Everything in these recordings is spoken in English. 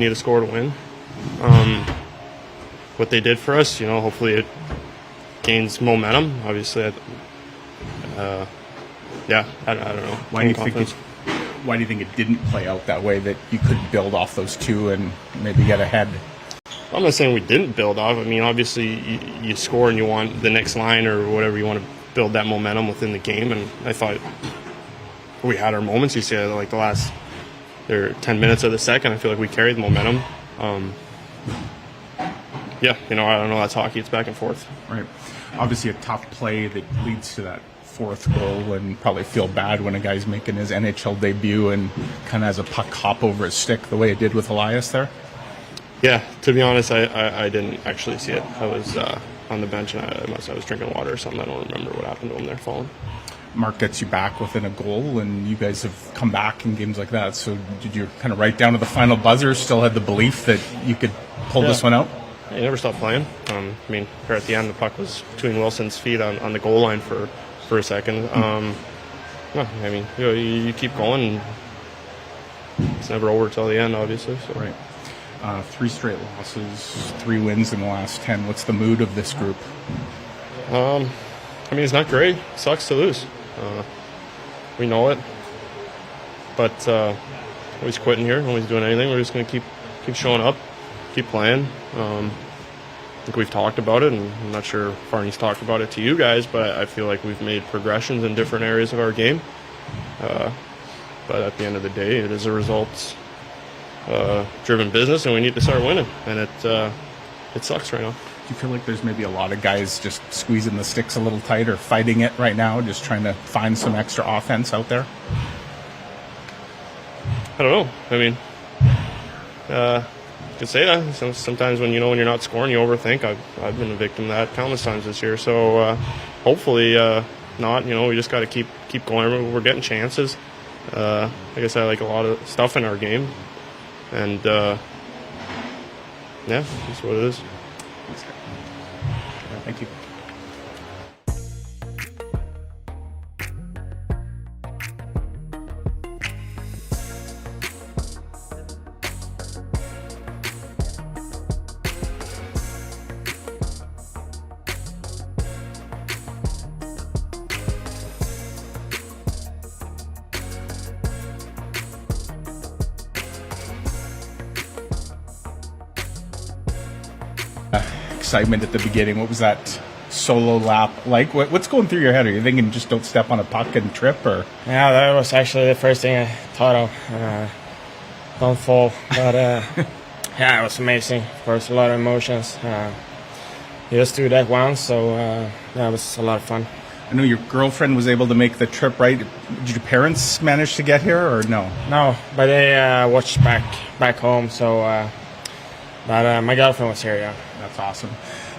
need to score to win. What they did for us, hopefully it gains momentum. Obviously, I don't know. Why do you think it didn't play out that way, that you could build off those two and maybe get ahead? I'm not saying we didn't build off. I mean, obviously, you score and you want the next line or whatever, you want to build that momentum within the game. And I thought we had our moments. You see, like the last 10 minutes of the second, I feel like we carried the momentum. I don't know. That's hockey. It's back and forth. Right. Obviously, a tough play that leads to that fourth goal, and probably feel bad when a guy's making his NHL debut and kind of has a puck hop over his stick the way it did with Elias there. Yeah, to be honest, I didn't actually see it. I was on the bench and I was drinking water or something. I don't remember what happened to him there falling. Mark gets you back within a goal, and you guys have come back in games like that. So did you kind of right down to the final buzzer still had the belief that you could pull this one out? You never stopped playing. Here at the end, the puck was between Wilson's feet on the goal line for a second. You keep going. And it's never over till the end, obviously. So. Right. 3 straight losses, 3 wins in the last 10. What's the mood of this group? It's not great. It sucks to lose. We know it. But nobody's quitting here. Nobody's doing anything. We're just going to keep showing up, keep playing. I think we've talked about it, and I'm not sure if Arnie's talked about it to you guys, but I feel like we've made progressions in different areas of our game. But at the end of the day, it is a results-driven business, and we need to start winning. And it sucks right now. Do you feel like there's maybe a lot of guys just squeezing the sticks a little tight or fighting it right now, just trying to find some extra offense out there? I don't know. You could say that. Sometimes when you're not scoring, you overthink. I've been a victim of that countless times this year. So hopefully not. We just got to keep going. We're getting chances. Like I said, I like a lot of stuff in our game, and that's what it is. Thank you. Excitement at the beginning. What was that solo lap like? What's going through your head? Are you thinking just don't step on a puck and trip? Or yeah, that was actually the first thing I thought of. Don't fall. But it was amazing. Of course, a lot of emotions. Just do that once, so it was a lot of fun. I know your girlfriend was able to make the trip, right? Did your parents manage to get here or no? No, but they watched back home. So, but my girlfriend was here. Yeah, that's awesome.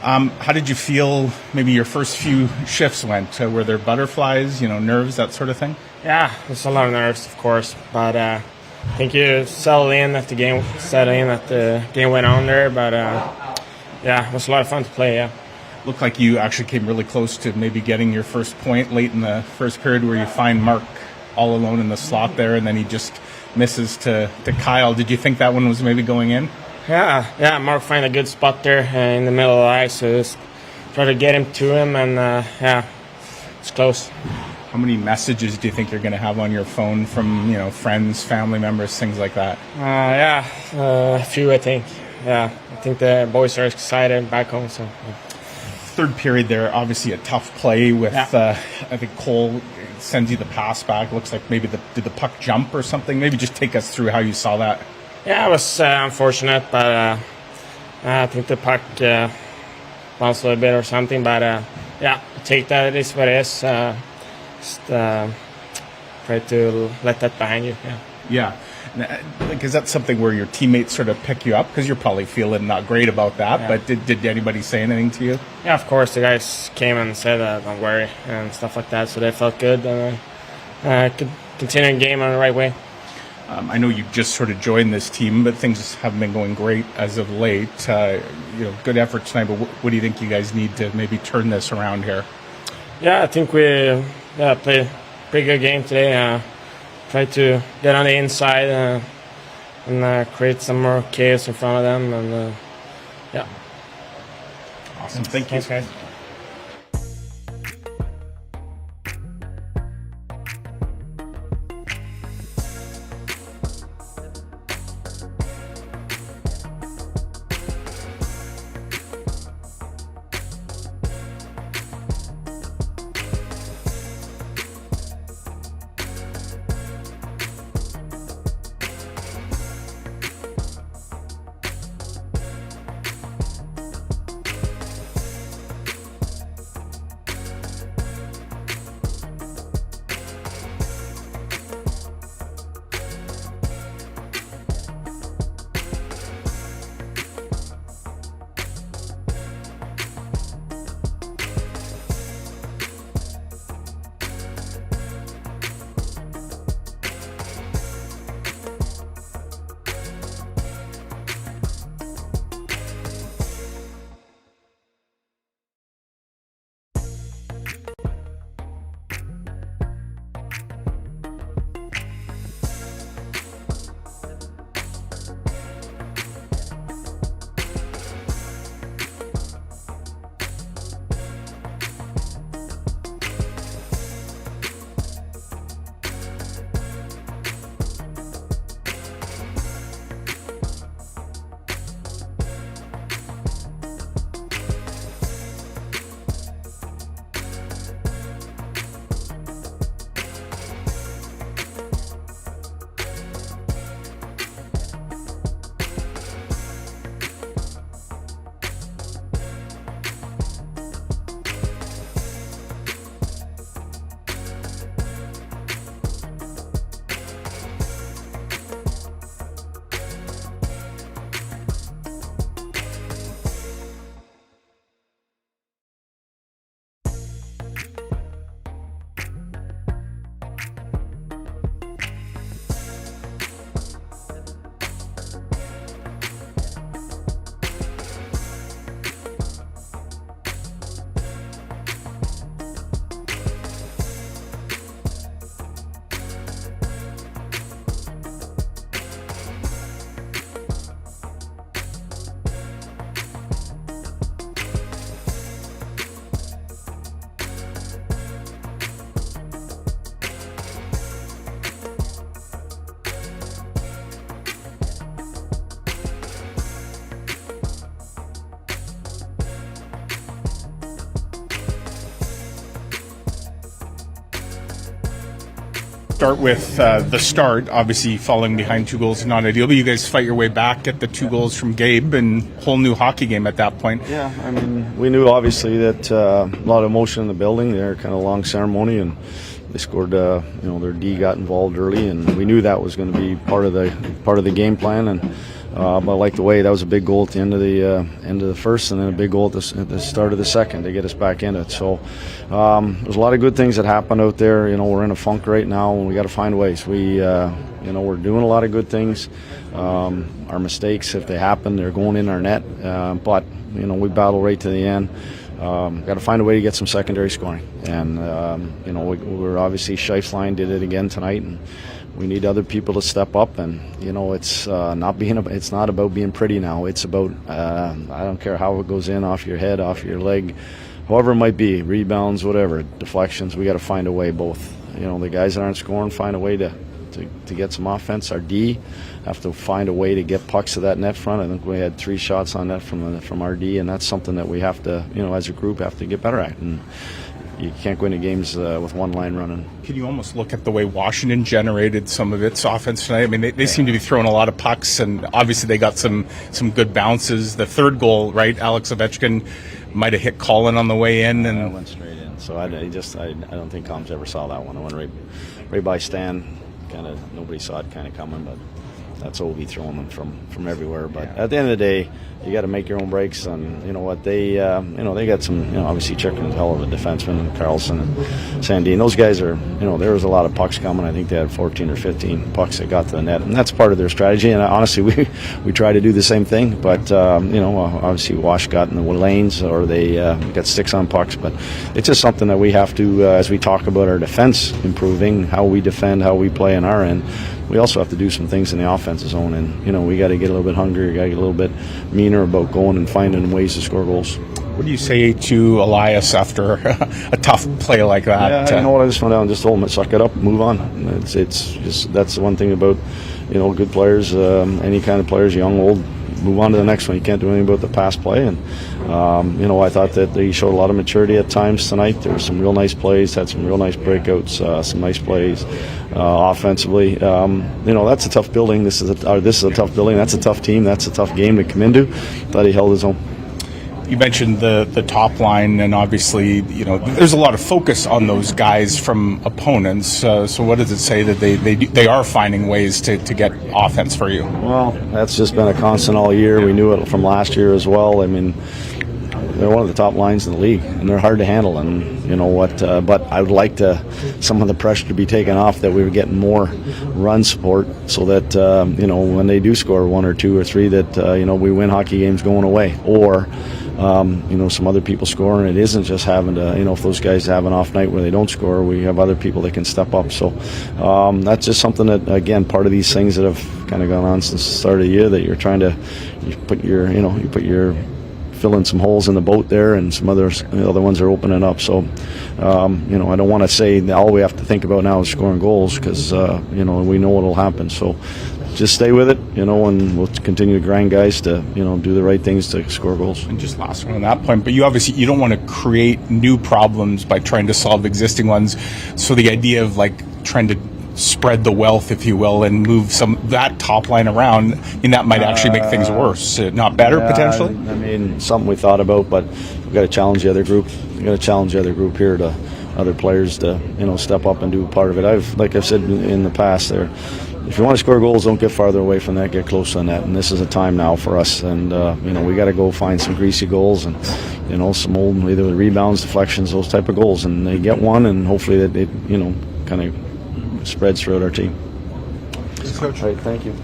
How did you feel? Maybe your first few shifts went. Were there butterflies? Nerves, that sort of thing. Yeah, there's a lot of nerves, of course. But I think you settled in as the game went on there. But it was a lot of fun to play. Yeah. Looked like you actually came really close to maybe getting your first point late in the first period, where you find Mark all alone in the slot there, and then he just misses to Kyle. Did you think that one was maybe going in? Yeah. Mark found a good spot there in the middle of the ice, so just try to get him to him, and it's close. How many messages do you think you're going to have on your phone from friends, family members, things like that? A few, I think. Yeah, I think the boys are excited back home. So. Yeah. Third period there, obviously a tough play with I think Cole sends you the pass back. Looks like maybe did the puck jump or something? Maybe just take us through how you saw that. Yeah, it was unfortunate, but I think the puck bounced a little bit or something. But take that. It is what it is. Just try to let that behind you. Yeah. Like, is that something where your teammates sort of pick you up? Because you're probably feeling not great about that. Yeah. But did anybody say anything to you? Yeah, of course. The guys came and said, don't worry, and stuff like that. So they felt good. And could continue the game on the right way. I know you just sort of joined this team, but things haven't been going great as of late. Good effort tonight, but what do you think you guys need to maybe turn this around here? Yeah, I think we played a pretty good game today. Try to get on the inside, and create some more chaos in front of them. And yeah. Awesome. Thank you. Thanks, guys. Start with the start. Obviously, falling behind 2 goals is not ideal, but you guys fight your way back, get the 2 goals from Gabe, and whole new hockey game at that point. Yeah, I mean, we knew obviously that a lot of emotion in the building. They're kind of long ceremony, and they scored. Their D got involved early, and we knew that was going to be part of the game plan. And but I like the way that was a big goal at the end of the first, and then a big goal at the start of the second to get us back in it. So there's a lot of good things that happened out there. We're in a funk right now, and we got to find ways. We're doing a lot of good things. Our mistakes, if they happen, they're going in our net. But we battle right to the end. Got to find a way to get some secondary scoring, and we're obviously Scheifelein did it again tonight, and we need other people to step up. And it's not about being pretty now. It's about I don't care how it goes in, off your head, off your leg, however it might be, rebounds, whatever, deflections. We got to find a way. Both the guys that aren't scoring, find a way to get some offense. Our D have to find a way to get pucks to that net front. I think we had 3 shots on net from our D, and that's something that we have to, as a group, have to get better at. And you can't go into games with one line running. Can you almost look at the way Washington generated some of its offense tonight? I mean, they seem to be throwing a lot of pucks, and obviously they got some good bounces. The third goal, right, Alex Ovechkin might have hit Colin on the way in, and it went straight in. So I don't think Combs ever saw that one. It went right by Stan. Kind of nobody saw it kind of coming, but that's Ovi throwing them from everywhere. But at the end of the day, you got to make your own breaks. And you know what, they got some, obviously checking hell of a defenseman, Carlson and Sandin. Those guys are, there was a lot of pucks coming. I think they had 14 or 15 pucks that got to the net, and that's part of their strategy. And honestly, we try to do the same thing. But obviously Wash got in the lanes, or they got sticks on pucks. But it's just something that we have to, as we talk about our defense improving, how we defend, how we play on our end, we also have to do some things in the offensive zone, and we got to get a little bit hungrier, got to get a little bit meaner about going and finding ways to score goals. What do you say to Elias after a tough play like that? Yeah, I just went down and just told him, suck it up, move on. It's just, that's the one thing about good players, any kind of players, young, old. Move on to the next one. You can't do anything about the past play, and I thought that he showed a lot of maturity at times tonight. There were some real nice plays, had some real nice breakouts, some nice plays offensively. That's a tough building. This is a tough building. That's a tough team. That's a tough game to come into. Thought he held his own. You mentioned the top line, and obviously, there's a lot of focus on those guys from opponents. So what does it say that they are finding ways to get offense for you? Well, that's just been a constant all year. We knew it from last year as well. I mean, they're one of the top lines in the league, and they're hard to handle. And but I would like some of the pressure to be taken off, that we were getting more run support, so that when they do score 1 or 2 or 3, that we win hockey games going away, or some other people score, and it isn't just having to, if those guys have an off night where they don't score, we have other people that can step up. So that's just something that, again, part of these things that have kind of gone on since the start of the year, that you're trying to fill in some holes in the boat there, and some other ones are opening up. So I don't want to say that all we have to think about now is scoring goals, because we know what'll happen. So just stay with it, and we'll continue to grind guys to, do the right things to score goals. And just last one on that point, but you don't want to create new problems by trying to solve existing ones. So the idea of trying to spread the wealth, if you will, and move that top line around, and that might actually make things worse, not better, potentially. I mean, something we thought about, but we've got to challenge the other group. We've got to challenge the other group here, to other players to step up and do part of it. Like I've said in the past, if you want to score goals, don't get farther away from that, get close on that. And this is a time now for us, and we got to go find some greasy goals, and some old, either rebounds, deflections, those type of goals, and they get one, and hopefully that it kind of spreads throughout our team. Coach. All right, thank you.